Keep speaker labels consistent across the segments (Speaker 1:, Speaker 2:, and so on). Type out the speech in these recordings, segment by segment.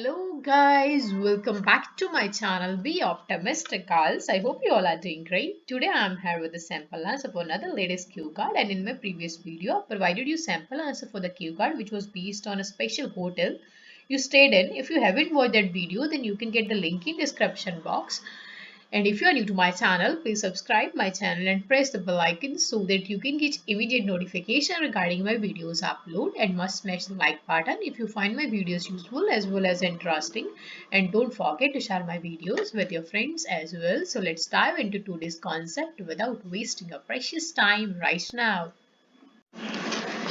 Speaker 1: Hello guys, welcome back to my channel Be Optimistic Girls. I hope you all are doing great. Today I am here with a sample answer for another latest cue card, and in my previous video I provided you sample answer for the cue card which was based on a special hotel you stayed in. If you haven't watched that video, then you can get the link in description box. And if you are new to my channel, please subscribe my channel and press the bell icon so that you can get immediate notification regarding my videos upload, and must smash the like button if you find my videos useful as well as interesting, and don't forget to share my videos with your friends as well. So let's dive into today's concept without wasting your precious time right now.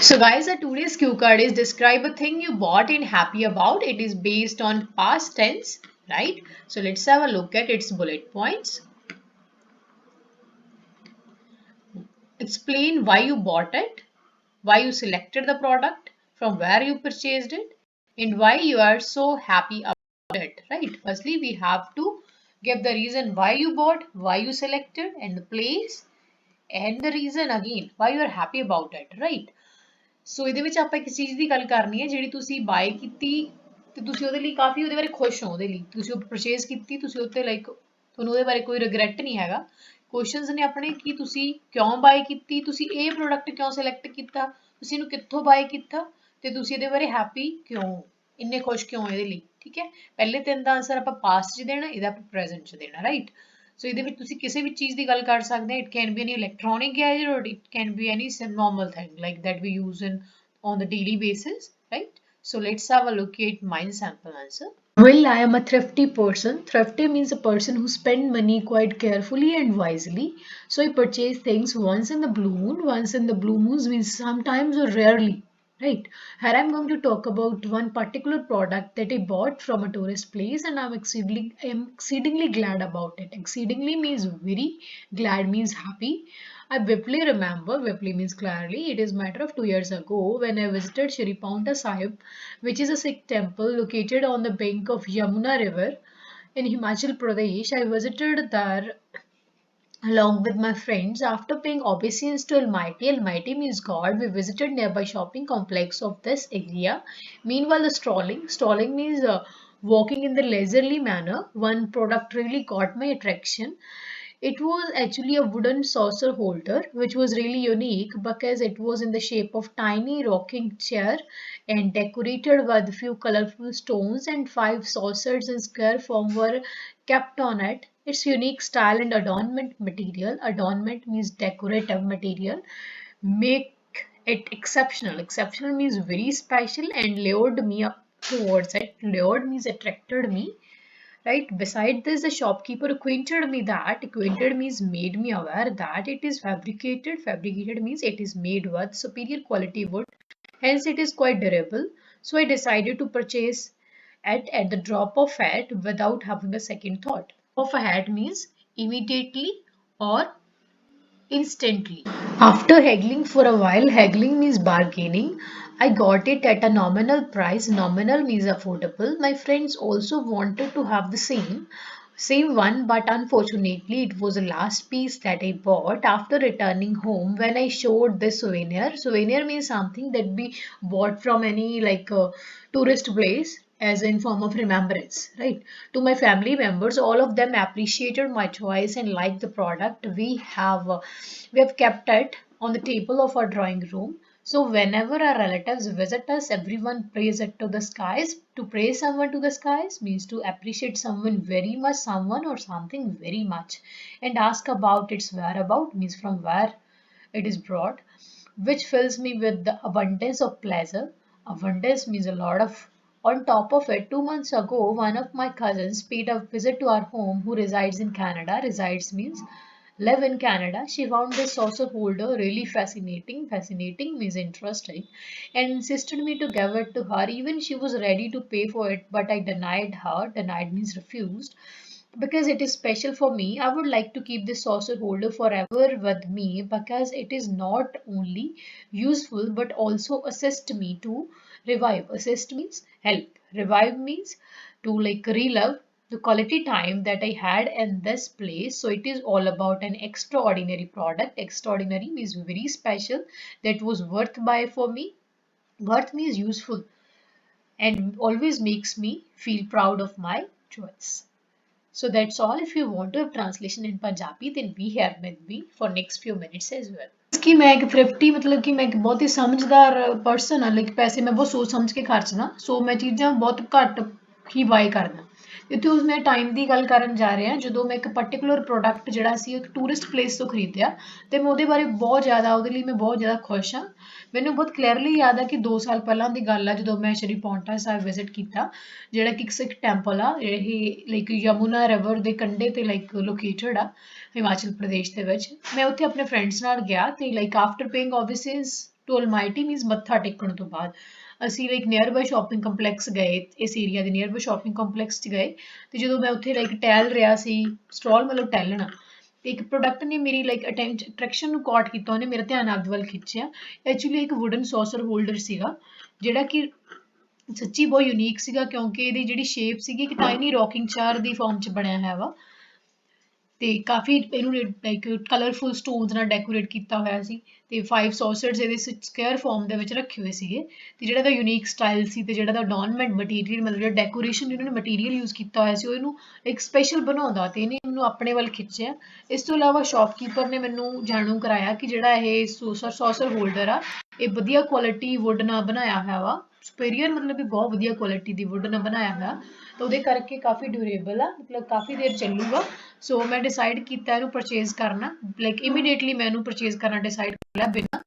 Speaker 1: So guys, the today's cue card is describe a thing you bought and happy about. It is based on past tense, right? So let's have a look at its bullet points. Explain why you bought it, why you selected the product, from where you purchased it, and why you are so happy about it, right? Firstly, we have to give the reason why you bought, why you selected, and the place, and the reason again why you are happy about it, right? ਸੋ ਇਹਦੇ ਵਿੱਚ ਆਪਾਂ ਇੱਕ ਚੀਜ਼ ਦੀ ਗੱਲ ਕਰਨੀ ਹੈ ਜਿਹੜੀ ਤੁਸੀਂ ਬਾਏ ਕੀਤੀ ਤੇ ਤੁਸੀਂ ਉਹਦੇ ਲਈ ਕਾਫੀ ਉਹਦੇ ਬਾਰੇ ਖੁਸ਼ ਹੋ, ਉਹਦੇ ਲਈ ਤੁਸੀਂ ਉਹ ਪਰਚੇਜ਼ ਕੀਤੀ, ਤੁਸੀਂ ਉੱਤੇ ਲਾਈਕ ਤੁਹਾਨੂੰ ਉਹਦੇ ਬਾਰੇ ਕੋਈ ਰਿਗਰੈਟ ਨਹੀਂ ਹੈਗਾ। ਕੁਐਸਚਨਸ ਨੇ ਆਪਣੇ ਕਿ ਤੁਸੀਂ ਕਿਉਂ ਬਾਏ ਕੀਤੀ, ਤੁਸੀਂ ਇਹ ਪ੍ਰੋਡਕਟ ਕਿਉਂ ਸਿਲੈਕਟ ਕੀਤਾ, ਤੁਸੀਂ ਇਹਨੂੰ ਕਿੱਥੋਂ ਬਾਏ ਕੀਤਾ ਤੇ ਤੁਸੀਂ ਇਹਦੇ ਬਾਰੇ ਹੈਪੀ ਕਿਉਂ, ਇੰਨੇ ਖੁਸ਼ ਕਿਉਂ ਇਹਦੇ ਲਈ। ਠੀਕ ਹੈ, ਪਹਿਲੇ ਤਿੰਨ ਦਾ ਆਨਸਰ ਆਪਾਂ ਪਾਸਟ 'ਚ ਦੇਣਾ, ਇਹਦਾ ਆਪਾਂ ਪ੍ਰੈਜ਼ੈਂਟ 'ਚ ਦੇਣਾ, ਰਾਈਟ। ਸੋ ਇਹਦੇ ਵਿੱਚ ਤੁਸੀਂ ਕਿਸੇ ਵੀ ਚੀਜ਼ ਦੀ ਗੱਲ ਕਰ ਸਕਦੇ ਹੋ। It can be any electronic gadget or it can be any normal thing like that we use in on the daily basis, right? So let's have a look at my sample answer. Well, I am a thrifty person. Thrifty means a person who spend money quite carefully and wisely. So I purchase things once in the blue moon. Once in the blue moons means sometimes or rarely. Right. Here I'm going to talk about one particular product that I bought from a tourist place, and I'm exceedingly glad about it. Exceedingly means very, glad means happy. I vividly remember, vividly means clearly, it is matter of 2 years ago when I visited Shri Paonta Sahib, which is a Sikh temple located on the bank of Yamuna River in Himachal Pradesh. I visited there along with my friends. After paying obeisance to Almighty, Almighty means God, we visited nearby shopping complex of this area. Meanwhile, the strolling means walking in the leisurely manner. One product really got my attraction. It was actually a wooden saucer holder, which was really unique because it was in the shape of tiny rocking chair and decorated with few colorful stones, and five saucers in square form were kept on it. Its unique style and adornment material, adornment means decorative material, make it exceptional. Exceptional means very special, and lured me up towards it. Lured means attracted me, right? Beside this, the shopkeeper acquainted means made me aware that it is fabricated. Fabricated means it is made with superior quality wood, hence it is quite durable. So I decided to purchase it at the drop of a hat without having a second thought. Of a hat means immediately or instantly. After haggling for a while, haggling means bargaining, I got it at a nominal price. Nominal means affordable. My friends also wanted to have the same one, but unfortunately it was the last piece that I bought. After returning home, when I showed the souvenir means something that be bought from any like tourist place as in form of remembrance, right? To my family members, all of them appreciated my choice and liked the product. We have kept it on the table of our drawing room. So whenever our relatives visit us, everyone praise it to the skies. To praise someone to the skies means to appreciate someone very much, someone or something very much. And ask about its whereabout means from where it is brought, which fills me with the abundance of pleasure. Abundance means a lot of. On top of it, 2 months ago, one of my cousins paid a visit to our home who resides in Canada. Resides means live in Canada. She found this saucer holder really fascinating. Fascinating means interesting, and insisted me to give it to her. Even she was ready to pay for it, but I denied her. Denied means refused. Because it is special for me, I would like to keep this saucer holder forever with me because it is not only useful but also assist me to revive. Assist means help. Revive means to like relive the quality time that I had in this place. So it is all about an extraordinary product. Extraordinary means very special, that was worth buy for me. Worth means useful. and always makes me feel proud of my choice. So that's all. If you want to have translation in Punjabi, then be here with me for next few minutes as well. कि मैं एक thrifty मतलब कि मैं एक बहुत ही समझदार person हाँ लाइक पैसे मैं बहुत सोच समझ के ਖਰਚਣਾ ਸੋ ਮੈਂ ਚੀਜ਼ਾਂ ਬਹੁਤ ਘੱਟ ਹੀ ਬਾਏ ਕਰਦਾ ਇੱਥੇ ਉਸ ਮੈਂ ਟਾਈਮ ਦੀ ਗੱਲ ਕਰਨ ਜਾ ਰਹੇ ਹਾਂ ਜਦੋਂ ਮੈਂ ਇੱਕ ਪਾਰਟਿਕੂਲਰ ਪ੍ਰੋਡਕਟ ਜਿਹੜਾ ਸੀ ਇੱਕ ਟੂਰਿਸਟ ਪਲੇਸ ਤੋਂ ਖਰੀਦਿਆ ਤੇ ਮੈਂ ਉਹਦੇ ਬਾਰੇ ਬਹੁਤ ਜ਼ਿਆਦਾ ਉਹਦੇ ਲਈ ਮੈਂ ਬਹੁਤ ਜ਼ਿਆਦਾ ਖੁਸ਼ ਹਾਂ ਮੈਨੂੰ ਬਹੁਤ ਕਲੀਅਰਲੀ ਯਾਦ ਹੈ ਕਿ 2 ਸਾਲ ਪਹਿਲਾਂ ਦੀ ਗੱਲ ਆ ਜਦੋਂ ਮੈਂ ਸ਼੍ਰੀ ਪੌਂਟਾ ਸਾਹਿਬ ਵਿਜ਼ਿਟ ਕੀਤਾ ਜਿਹੜਾ ਕਿ ਇੱਕ ਸਿੱਖ ਟੈਂਪਲ ਆ ਇਹ ਲਾਈਕ ਯਮੁਨਾ ਰਿਵਰ ਦੇ ਕੰਢੇ ਤੇ ਲਾਈਕ ਲੋਕੇਟਡ ਆ ਹਿਮਾਚਲ ਪ੍ਰਦੇਸ਼ ਦੇ ਵਿੱਚ ਮੈਂ ਉੱਥੇ ਆਪਣੇ ਫਰੈਂਡਸ ਨਾਲ ਗਿਆ ਤੇ like after paying obeisances to almighty means ਮੱਥਾ ਟੇਕਣ ਤੋਂ ਬਾਅਦ ਅਸੀਂ like nearby shopping complex ਗਏ ਇਸ ਏਰੀਆ ਦੇ ਨੀਅਰ ਬਾਈ ਸ਼ਾਪਿੰਗ ਕੰਪਲੈਕਸ 'ਚ ਗਏ ਤੇ ਜਦੋਂ ਮੈਂ ਉੱਥੇ ਲਾਈਕ ਟਹਿਲ ਰਿਹਾ ਸੀ ਸਟਾਲ ਮਤਲਬ ਟਹਿਲਣਾ ਤੇ ਇੱਕ ਪ੍ਰੋਡਕਟ ਨੇ ਮੇਰੀ ਲਾਈਕ ਅਟਰੈਕਸ਼ਨ ਨੂੰ ਕੌਟ ਕੀਤਾ ਉਹਨੇ ਮੇਰਾ ਧਿਆਨ ਆਪਦੇ ਵੱਲ ਖਿੱਚਿਆ ਐਕਚੁਅਲੀ ਇੱਕ ਵੁਡਨ ਸੌਸਰ ਹੋਲਡਰ ਸੀਗਾ ਜਿਹੜਾ ਕਿ ਸੱਚੀ ਬਹੁਤ ਯੂਨੀਕ ਸੀਗਾ ਕਿਉਂਕਿ ਇਹਦੀ ਜਿਹੜੀ ਸ਼ੇਪ ਸੀਗੀ ਇੱਕ ਟਾਈਨੀ ਰੌਕਿੰਗ ਚਾਰ ਦੀ ਫਾਰਮ 'ਚ ਬਣਿਆ ਹੋਇਆ ਵਾ ਤੇ ਕਾਫੀ ਇਹਨੂੰ ਲਾਈਕ ਕਲਰਫੁਲ ਸਟੋਨਸ ਨਾਲ ਡੈਕੋਰੇਟ ਕੀਤਾ ਹੋਇਆ ਸੀ ਤੇ 5 ਸੌਸਰਸ ਇਹਦੇ ਸਕੁਅਰ ਫਾਰਮ ਦੇ ਵਿੱਚ ਰੱਖੇ ਹੋਏ ਸੀਗੇ ਤੇ ਜਿਹੜਾ ਦਾ ਯੂਨੀਕ ਸਟਾਈਲ ਸੀ ਤੇ ਜਿਹੜਾ ਦਾ ਅਡੋਰਨਮੈਂਟ ਮਟੀਰੀਅਲ ਮਤਲਬ ਜਿਹੜਾ ਡੈਕੋਰੇਸ਼ਨ ਇਹਨਾਂ ਨੇ ਮਟੀਰੀਅਲ ਯੂਜ਼ ਕੀਤਾ ਹੋਇਆ ਸੀ ਉਹ ਇਹਨੂੰ ਇੱਕ ਸਪੈਸ਼ਲ ਬਣਾਉਂਦਾ ਤੇ ਇਹਨੇ ਮੈਨੂੰ ਆਪਣੇ ਵੱਲ ਖਿੱਚਿਆ ਇਸ ਤੋਂ ਇਲਾਵਾ ਸ਼ਾਪਕੀਪਰ ਨੇ ਮੈਨੂੰ ਜਾਣੂ ਕਰਾਇਆ ਕਿ ਜਿਹੜਾ ਇਹ ਸੌਸਰ ਹੋਲਡਰ ਆ ਇਹ ਵਧੀਆ ਕੁਆਲਿਟੀ ਵੁੱਡ ਨਾਲ ਬਣਾਇਆ ਹੋਇਆ ਵਾ ਸੁਪੀਰੀਅਰ ਮਤਲਬ ਕਿ ਬਹੁਤ ਵਧੀਆ ਕੁਆਲਿਟੀ ਦੀ ਵੁੱਡ ਨਾਲ ਬਣਾਇਆ ਹੋਇਆ ਤਾਂ ਉਹਦੇ ਕਰਕੇ ਕਾਫੀ ਡਿਊਰੇਬਲ ਆ ਮਤਲਬ ਕਾਫੀ ਦੇਰ ਚੱਲੂਗਾ ਸੋ ਮੈਂ ਡਿਸਾਈਡ ਕੀਤਾ ਇਹਨੂੰ ਪਰਚੇਜ਼ ਕਰਨਾ ਲਾਈਕ ਇਮੀਡੀਏਟਲੀ ਮੈਂ ਇਹਨੂੰ ਪਰਚੇਜ਼ ਕਰਨਾ ਡਿਸਾਈਡ ਕਰ ਲਿਆ ਬਿਨਾਂ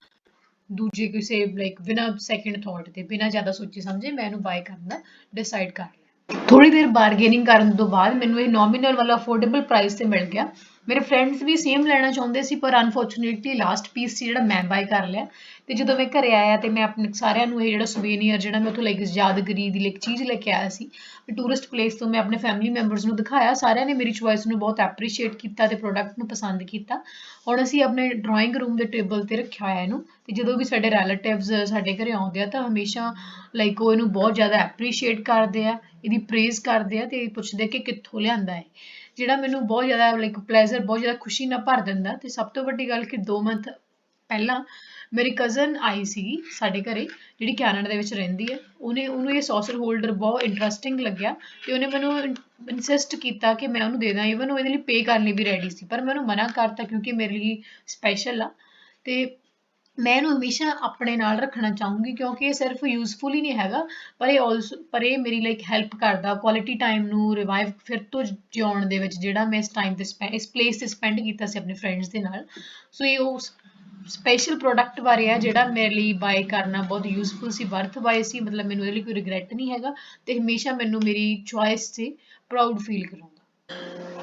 Speaker 1: ਦੂਜੇ ਕਿਸੇ ਲਾਈਕ ਬਿਨਾਂ ਸੈਕਿੰਡ ਥਾਟ ਤੇ ਬਿਨਾਂ ਜ਼ਿਆਦਾ ਸੋਚੇ ਸਮਝੇ ਮੈਂ ਇਹਨੂੰ ਬਾਏ ਕਰਨਾ ਡਿਸਾਈਡ ਕਰ ਲਿਆ ਥੋੜੀ ਦੇਰ ਬਾਰਗੇਨਿੰਗ ਕਰਨ ਤੋਂ ਬਾਅਦ ਮੈਨੂੰ ਇਹ ਨੋਮੀਨਲ ਵਾਲਾ ਅਫੋਰਡੇਬਲ ਪ੍ਰਾਈਸ ਤੇ ਮਿਲ ਗਿਆ ਮੇਰੇ ਫਰੈਂਡਸ ਵੀ ਸੇਮ ਲੈਣਾ ਚਾਹੁੰਦੇ ਸੀ ਪਰ ਅਨਫੋਰਚੂਨੇਟਲੀ ਲਾਸਟ ਪੀਸ ਸੀ ਜਿਹੜਾ ਮੈਂ ਬਾਏ ਕਰ ਲਿਆ ਤੇ ਜਦੋਂ ਮੈਂ ਘਰੇ ਆਇਆ ਤੇ ਮੈਂ ਆਪਣੇ ਸਾਰਿਆਂ ਨੂੰ ਇਹ ਜਿਹੜਾ ਸੁਵੇਨੀਅਰ ਜਿਹੜਾ ਮੈਂ ਉੱਥੋਂ ਲਾਈਕ ਯਾਦਗਰੀ ਦੀ ਲਾਈਕ ਚੀਜ਼ ਲੈ ਕੇ ਆਇਆ ਸੀ ਟੂਰਿਸਟ ਪਲੇਸ ਤੋਂ ਮੈਂ ਆਪਣੇ ਫੈਮਿਲੀ ਮੈਂਬਰਸ ਨੂੰ ਦਿਖਾਇਆ ਸਾਰਿਆਂ ਨੇ ਮੇਰੀ ਚੁਆਇਸ ਨੂੰ ਬਹੁਤ ਐਪਰੀਸ਼ੀਏਟ ਕੀਤਾ ਤੇ ਪ੍ਰੋਡਕਟ ਨੂੰ ਪਸੰਦ ਕੀਤਾ ਹੁਣ ਅਸੀਂ ਆਪਣੇ ਡਰਾਇੰਗ ਰੂਮ ਦੇ ਟੇਬਲ ਤੇ ਰੱਖਿਆ ਹੋਇਆ ਇਹਨੂੰ ਤੇ ਜਦੋਂ ਵੀ ਸਾਡੇ ਰਿਲੇਟਿਵਸ ਸਾਡੇ ਘਰੇ ਆਉਂਦੇ ਆ ਤਾਂ ਹਮੇਸ਼ਾ ਲਾਈਕ ਉਹ ਇਹਨੂੰ ਬਹੁਤ ਜ਼ਿਆਦਾ ਐਪਰੀਸ਼ੀਏਟ ਕਰਦੇ ਆ ਇਹਦੀ ਪ੍ਰੇਜ਼ ਕਰਦੇ ਆ ਤੇ ਪੁੱਛਦੇ ਕਿ ਕਿੱਥੋਂ ਲਿਆਂਦਾ ਹੈ ਜਿਹੜਾ ਮੈਨੂੰ ਬਹੁਤ ਜ਼ਿਆਦਾ ਲਾਈਕ ਪਲੇਜ਼ਰ ਬਹੁਤ ਜ਼ਿਆਦਾ ਖੁਸ਼ੀ ਨਾਲ ਭਰ ਦਿੰਦਾ ਤੇ ਸਭ ਤੋਂ ਵੱਡੀ ਗੱਲ ਕਿ 2 ਮੰਥ ਪਹਿਲਾਂ ਮੇਰੀ ਕਜ਼ਨ ਆਈ ਸੀਗੀ ਸਾਡੇ ਘਰੇ ਜਿਹੜੀ ਕੈਨੇਡਾ ਦੇ ਵਿੱਚ ਰਹਿੰਦੀ ਹੈ ਉਹਨੂੰ ਇਹ ਸੌਸਰ ਹੋਲਡਰ ਬਹੁਤ ਇੰਟਰਸਟਿੰਗ ਲੱਗਿਆ ਤੇ ਉਹਨੇ ਮੈਨੂੰ ਇਨਸਿਸਟ ਕੀਤਾ ਕਿ ਮੈਂ ਉਹਨੂੰ ਦੇ ਦਾਂ ਈਵਨ ਉਹ ਇਹਦੇ ਲਈ ਪੇ ਕਰਨ ਲਈ ਵੀ ਰੈਡੀ ਸੀ ਪਰ ਮੈਂ ਉਹਨੂੰ ਮਨਾ ਕਰਤਾ ਕਿਉਂਕਿ ਮੇਰੇ ਲਈ ਸਪੈਸ਼ਲ ਆ ਤੇ ਮੈਂ ਇਹਨੂੰ ਹਮੇਸ਼ਾ ਆਪਣੇ ਨਾਲ ਰੱਖਣਾ ਚਾਹੂੰਗੀ ਕਿਉਂਕਿ ਇਹ ਸਿਰਫ ਯੂਜ਼ਫੁਲ ਹੀ ਨਹੀਂ ਹੈਗਾ ਪਰ ਇਹ ਮੇਰੀ ਲਾਈਕ ਹੈਲਪ ਕਰਦਾ ਕੁਆਲਿਟੀ ਟਾਈਮ ਨੂੰ ਰਿਵਾਈਵ ਫਿਰ ਤੋਂ ਜਿਉਣ ਦੇ ਵਿੱਚ ਜਿਹੜਾ ਮੈਂ ਇਸ ਟਾਈਮ ਤੇ ਇਸ ਪਲੇਸ ਤੇ ਸਪੈਂਡ ਕੀਤਾ ਸੀ ਆਪਣੇ ਫਰੈਂਡਸ ਦੇ ਨਾਲ ਸੋ ਇਹ ਉਹ ਸਪੈਸ਼ਲ ਪ੍ਰੋਡਕਟ ਬਾਰੇ ਆ ਜਿਹੜਾ ਮੇਰੇ ਲਈ ਬਾਏ ਕਰਨਾ ਬਹੁਤ ਯੂਜ਼ਫੁਲ ਸੀ ਵਰਥ ਬਾਏ ਸੀ ਮਤਲਬ ਮੈਨੂੰ ਇਹਦੇ ਲਈ ਕੋਈ ਰਿਗਰੈਟ ਨਹੀਂ ਹੈਗਾ ਤੇ ਹਮੇਸ਼ਾ ਮੈਨੂੰ ਮੇਰੀ ਚੁਆਇਸ ਤੇ ਪ੍ਰਾਊਡ ਫੀਲ ਕਰਾਉਂਦਾ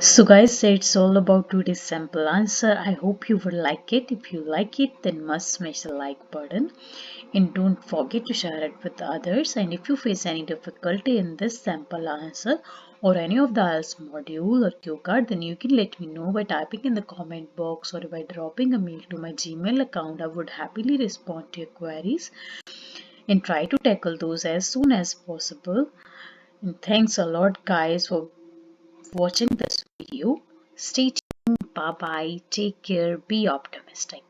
Speaker 2: So guys, it's all about today's sample answer. I hope you will like it. If you like it, then must smash the like button and don't forget to share it with others. And if you face any difficulty in this sample answer or any of the IELTS module or cue card, then you can let me know by typing in the comment box or by dropping a mail to my Gmail account. I would happily respond to your queries and try to tackle those as soon as possible. And thanks a lot guys for watching this video. Stay tuned. Bye bye. Take care. Be optimistic.